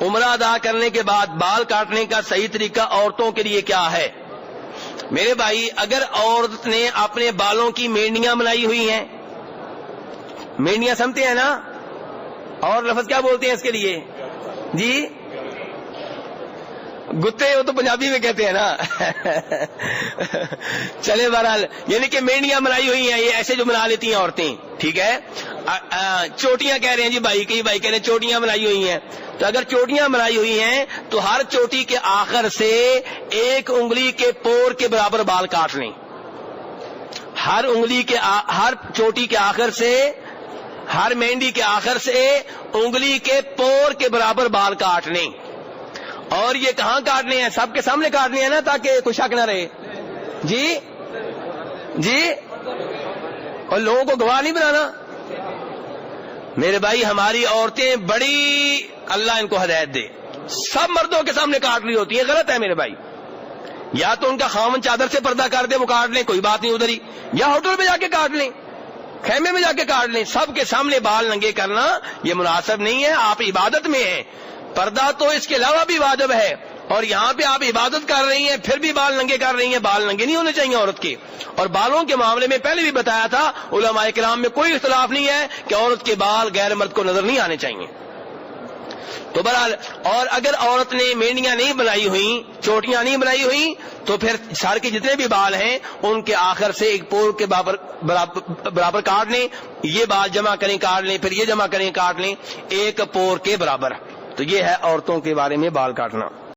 عمرہ ادا کرنے کے بعد بال کاٹنے کا صحیح طریقہ عورتوں کے لیے کیا ہے؟ میرے بھائی، اگر عورت نے اپنے بالوں کی مینڈیاں بنائی ہوئی ہیں، مینڈیاں سمجھتے ہیں نا، اور لفظ کیا بولتے ہیں اس کے لیے جی؟ گتے، وہ تو پنجابی میں کہتے ہیں نا چلے بہرحال، یعنی کہ مینڈیاں بنائی ہوئی ہیں، یہ ایسے جو بنا لیتی ہیں عورتیں، ٹھیک ہے۔ چوٹیاں کہہ رہے ہیں جی بھائی، کئی بھائی کہہ رہے ہیں چوٹیاں بنائی ہوئی ہیں، تو اگر چوٹیاں بنائی ہوئی ہیں تو ہر چوٹی کے آخر سے ایک انگلی کے پور کے برابر بال کاٹ لیں۔ ہر چوٹی کے آخر سے، ہر مینڈی کے آخر سے انگلی کے پور کے برابر بال کاٹ لیں۔ اور یہ کہاں کاٹنے ہیں؟ سب کے سامنے کاٹنے ہیں نا، تاکہ کوئی شک نہ رہے جی جی، اور لوگوں کو گواہ نہیں بنانا۔ میرے بھائی، ہماری عورتیں بڑی، اللہ ان کو ہدایت دے، سب مردوں کے سامنے کاٹ رہی ہوتی ہیں، غلط ہے میرے بھائی۔ یا تو ان کا خاوند چادر سے پردہ کر دے، وہ کاٹ لیں، کوئی بات نہیں ادھر ہی، یا ہوٹل پہ جا کے کاٹ لیں، خیمے میں جا کے کاٹ لیں۔ سب کے سامنے بال ننگے کرنا یہ مناسب نہیں ہے، آپ عبادت میں ہیں، پردہ تو اس کے علاوہ بھی واجب ہے، اور یہاں پہ آپ عبادت کر رہی ہیں پھر بھی بال ننگے کر رہی ہیں، بال ننگے نہیں ہونے چاہیے عورت کے۔ اور بالوں کے معاملے میں پہلے بھی بتایا تھا، علماء کرام میں کوئی اختلاف نہیں ہے کہ عورت کے بال غیر مرد کو نظر نہیں آنے چاہیے۔ تو بہرحال، اور اگر عورت نے مینڈیاں نہیں بنائی ہوئی، چوٹیاں نہیں بنائی ہوئی، تو پھر سر کے جتنے بھی بال ہیں ان کے آخر سے ایک پور کے برابر کاٹ لیں، یہ بال جمع کریں کاٹ لیں، پھر یہ جمع کریں کاٹ لیں، ایک پور کے برابر۔ تو یہ ہے عورتوں کے بارے میں بال کاٹنا۔